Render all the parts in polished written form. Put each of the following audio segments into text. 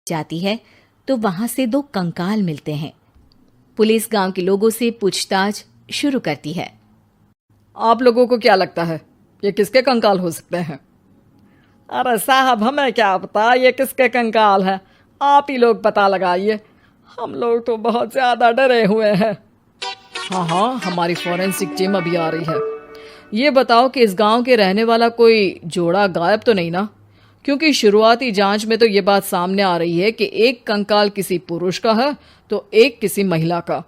जाती है तो वहां से 2 कंकाल मिलते हैं। पुलिस गांव के लोगों से पूछताछ शुरू करती है। आप लोगों को क्या लगता है ये किसके कंकाल हो सकते हैं? अरे साहब, हमें क्या पता ये किसके कंकाल है, आप ही लोग पता लगाइए, हम लोग तो बहुत ज्यादा डरे हुए हैं। हाँ, हमारी फॉरेंसिक टीम अभी आ रही है। ये बताओ कि इस गांव के रहने वाला कोई जोड़ा गायब तो नहीं ना? क्योंकि शुरुआती जांच में तो ये बात सामने आ रही है कि एक कंकाल किसी पुरुष का है तो एक किसी महिला का।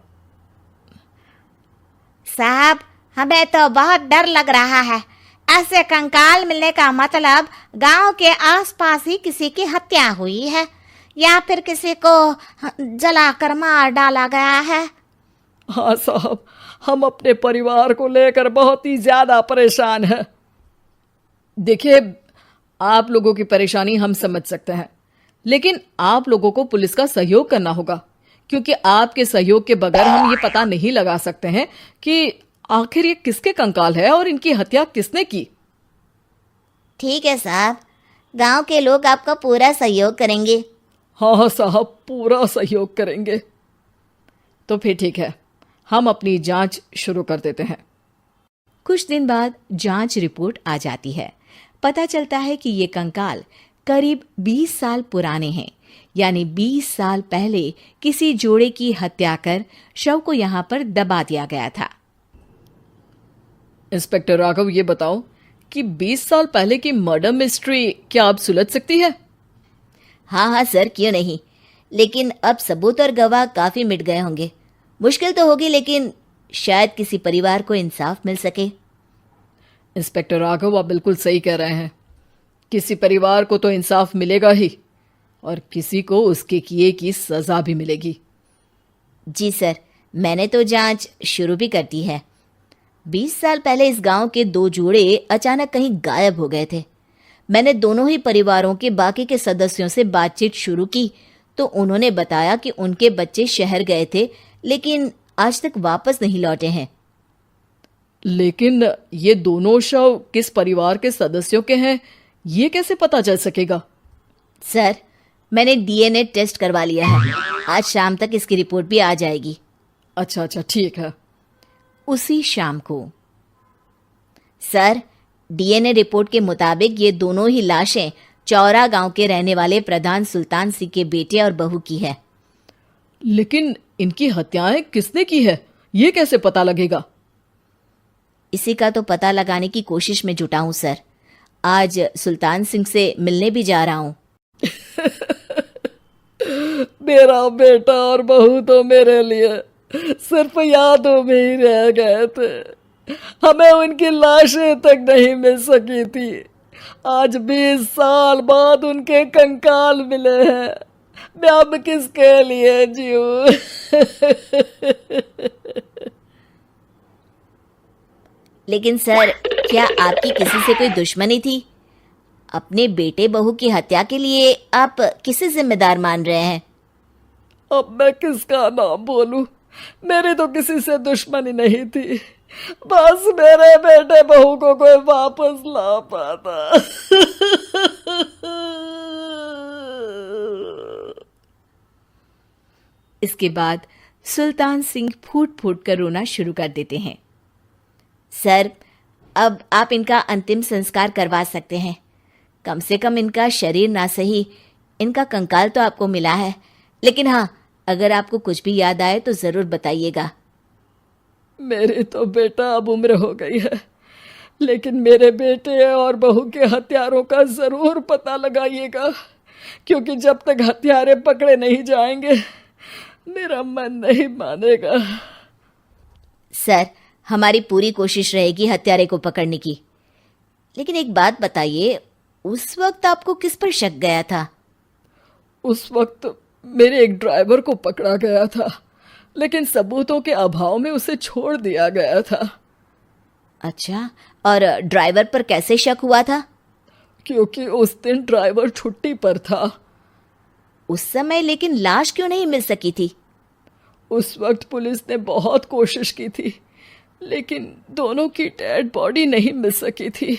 साहब, हमें तो बहुत डर लग रहा है। ऐसे कंकाल मिलने का मतलब गांव के आसपास ही किसी की हत्या हुई है या फिर किसी को जलाकर मार डाला गया है। हाँ साहब, हम अपने परिवार को लेकर बहुत ही ज्यादा परेशान हैं। देखिए, आप लोगों की परेशानी हम समझ सकते हैं, लेकिन आप लोगों को पुलिस का सहयोग करना होगा, क्योंकि आपके सहयोग के बगैर हम ये पता नहीं लगा सकते हैं कि आखिर ये किसके कंकाल है और इनकी हत्या किसने की। ठीक है साहब, गांव के लोग आपका पूरा सहयोग करेंगे। हाँ साहब, पूरा सहयोग करेंगे। तो फिर ठीक है, हम अपनी जांच शुरू कर देते हैं। कुछ दिन बाद जांच रिपोर्ट आ जाती है। पता चलता है कि ये कंकाल करीब 20 साल पुराने हैं, यानी 20 साल पहले किसी जोड़े की हत्या कर शव को यहाँ पर दबा दिया गया था। इंस्पेक्टर राघव, ये बताओ कि 20 साल पहले की मर्डर मिस्ट्री क्या आप सुलझ सकती है? हाँ सर, क्यों नहीं, लेकिन अब सबूत और गवाह काफी मिट गए होंगे। मुश्किल तो होगी, लेकिन शायद किसी परिवार को इंसाफ मिल सके। इंस्पेक्टर राघव, आप बिल्कुल सही कह रहे हैं। किसी परिवार को तो इंसाफ मिलेगा ही और किसी को उसके किए की सजा भी मिलेगी। जी सर, मैंने तो जांच शुरू भी कर दी है। 20 साल पहले इस गांव के 2 जोड़े अचानक कहीं गायब हो गए थे। मैंने दोनों ही परिवारों के बाकी के सदस्यों से बातचीत शुरू की तो उन्होंने बताया कि उनके बच्चे शहर गए थे, लेकिन आज तक वापस नहीं लौटे हैं। लेकिन ये दोनों शव किस परिवार के सदस्यों के हैं, ये कैसे पता चल सकेगा? सर, मैंने डीएनए टेस्ट करवा लिया है। आज शाम तक इसकी रिपोर्ट भी आ जाएगी। अच्छा, ठीक है। उसी शाम को सर, डीएनए रिपोर्ट के मुताबिक ये दोनों ही लाशें चौरा गांव के रहने वाले प्रधान सुल्तान सिंह के बेटे और बहू की है। लेकिन इनकी हत्याएं किसने की है, ये कैसे पता लगेगा? इसी का तो पता लगाने की कोशिश में जुटा हूं सर। आज सुल्तान सिंह से मिलने भी जा रहा हूं। मेरा बेटा और बहू तो मेरे लिए सिर्फ यादों में ही रह गए थे, हमें उनकी लाशें तक नहीं मिल सकी थी। आज 20 साल बाद उनके कंकाल मिले हैं, मैं अब किसके लिए जीऊं? लेकिन सर, क्या आपकी किसी से कोई दुश्मनी थी? अपने बेटे बहू की हत्या के लिए आप किसे जिम्मेदार मान रहे हैं? अब मैं किसका नाम बोलूं? मेरी तो किसी से दुश्मनी नहीं थी, बस मेरे बेटे बहू को कोई वापस ला पाता। इसके बाद सुल्तान सिंह फूट फूट कर रोना शुरू कर देते हैं। सर, अब आप इनका अंतिम संस्कार करवा सकते हैं। कम से कम इनका शरीर ना सही, इनका कंकाल तो आपको मिला है। लेकिन हाँ, अगर आपको कुछ भी याद आए तो जरूर बताइएगा। मेरी तो बेटा अब उम्र हो गई है, लेकिन मेरे बेटे और बहू के हत्यारों का जरूर पता लगाइएगा, क्योंकि जब तक हत्यारे पकड़े नहीं जाएंगे मेरा मन नहीं मानेगा। सर, हमारी पूरी कोशिश रहेगी हत्यारे को पकड़ने की। लेकिन एक बात बताइए, उस वक्त आपको किस पर शक गया था? उस वक्त मेरे एक ड्राइवर को पकड़ा गया था, लेकिन सबूतों के अभाव में उसे छोड़ दिया गया था। अच्छा, और ड्राइवर पर कैसे शक हुआ था? क्योंकि उस दिन ड्राइवर छुट्टी पर था। उस समय लेकिन लाश क्यों नहीं मिल सकी थी? उस वक्त पुलिस ने बहुत कोशिश की थी, लेकिन दोनों की डेड बॉडी नहीं मिल सकी थी।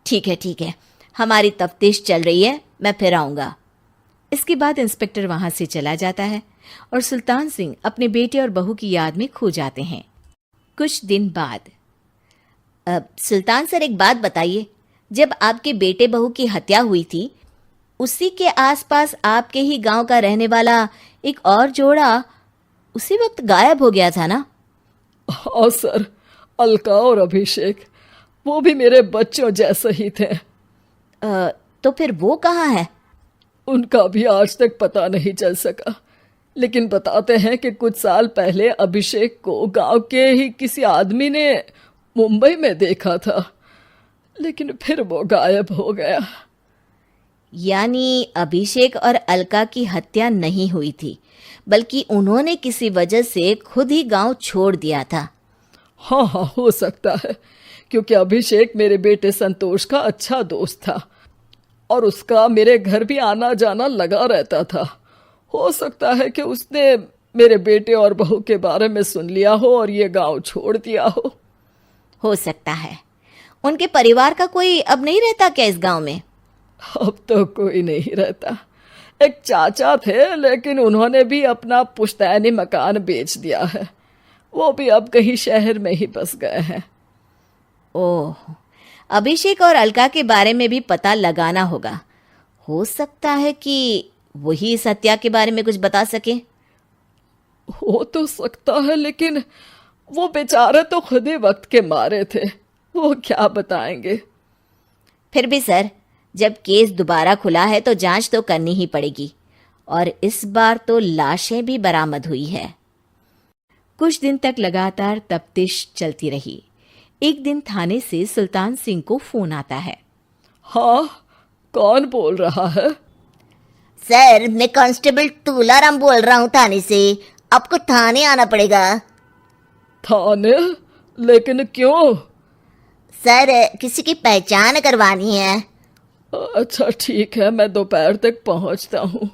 ठीक है, हमारी तफ्तीश चल रही है, मैं फिर आऊंगा। इसके बाद इंस्पेक्टर वहां से चला जाता है और सुल्तान सिंह अपने बेटे और बहू की याद में खो जाते हैं। कुछ दिन बाद सुल्तान सर, एक बात बताइए, जब आपके बेटे बहू की हत्या हुई थी, उसी के आसपास आपके ही गांव का रहने वाला एक और जोड़ा उसी वक्त गायब हो गया था ना? हाँ सर, अलका और अभिषेक, वो भी मेरे बच्चों जैसे ही थे। तो फिर वो कहाँ है? उनका भी आज तक पता नहीं चल सका, लेकिन बताते हैं कि कुछ साल पहले अभिषेक को गांव के ही किसी आदमी ने मुंबई में देखा था, लेकिन फिर वो गायब हो गया। यानी अभिषेक और अलका की हत्या नहीं हुई थी, बल्कि उन्होंने किसी वजह से खुद ही गांव छोड़ दिया था। हाँ हाँ, हो सकता है, क्योंकि अभिषेक मेरे बेटे संतोष का अच्छा दोस्त था और उसका मेरे घर भी आना जाना लगा रहता था। हो सकता है कि उसने मेरे बेटे और बहू के बारे में सुन लिया हो और ये गांव छोड़ दिया हो सकता है। उनके परिवार का कोई अब नहीं रहता क्या इस गांव में? अब तो कोई नहीं रहता। एक चाचा थे, लेकिन उन्होंने भी अपना पुश्तैनी मकान बेच दिया है। वो भी अब कहीं शहर में ही बस गए हैं। ओह, अभिषेक और अलका के बारे में भी पता लगाना होगा। हो सकता है कि वही इस हत्या के बारे में कुछ बता सके। हो तो सकता है, लेकिन वो बेचारे तो खुद ही वक्त के मारे थे, वो क्या बताएंगे। फिर भी सर, जब केस दोबारा खुला है तो जांच तो करनी ही पड़ेगी, और इस बार तो लाशें भी बरामद हुई है। कुछ दिन तक लगातार तफ्तीश चलती रही। एक दिन थाने से सुल्तान सिंह को फोन आता है। हाँ, कौन बोल रहा है? सर, मैं कांस्टेबल तुलाराम बोल रहा हूँ थाने से। आपको थाने आना पड़ेगा। थाने? लेकिन क्यों? सर, किसी की पहचान करवानी है। अच्छा ठीक है, मैं दोपहर तक पहुंचता हूँ।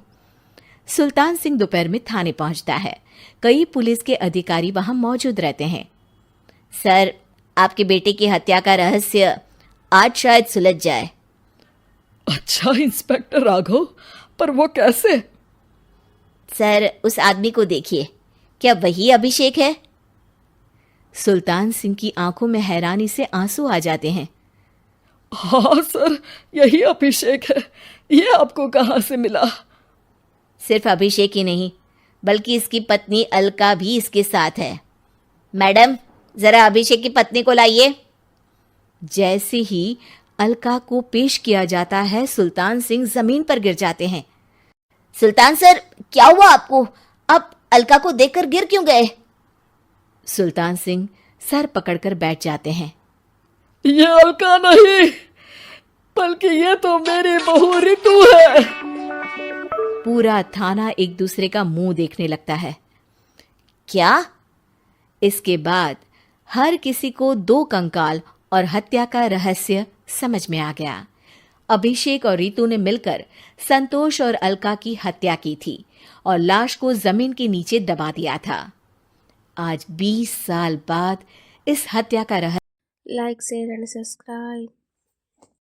सुल्तान सिंह दोपहर में थाने पहुंचता है। कई पुलिस के अधिकारी वहां मौजूद रहते हैं। सर, आपके बेटे की हत्या का रहस्य आज शायद सुलझ जाए। अच्छा इंस्पेक्टर राघव, पर वो कैसे? सर, उस आदमी को देखिए, क्या वही अभिषेक है? सुल्तान सिंह की आंखों में हैरानी से आंसू आ जाते हैं। हाँ सर, यही अभिषेक है। ये आपको कहाँ से मिला? सिर्फ अभिषेक ही नहीं, बल्कि इसकी पत्नी अलका भी इसके साथ है। मैडम, जरा अभिषेक की पत्नी को लाइए। जैसे ही अलका को पेश किया जाता है, सुल्तान सिंह जमीन पर गिर जाते हैं। सुल्तान सर, क्या हुआ आपको? आप अलका को देखकर गिर क्यों गए? सुल्तान सिंह सर पकड़कर बैठ जाते हैं। ये अलका नहीं, बल्कि ये तो मेरी बहू रितु है। पूरा थाना एक दूसरे का मुंह देखने लगता है। क्या? इसके बाद हर किसी को दो कंकाल और हत्या का रहस्य समझ में आ गया। अभिषेक और रितु ने मिलकर संतोष और अलका की हत्या की थी और लाश को जमीन के नीचे दबा दिया था। आज 20 साल बाद इस हत्या का रहस्य Like, share and subscribe.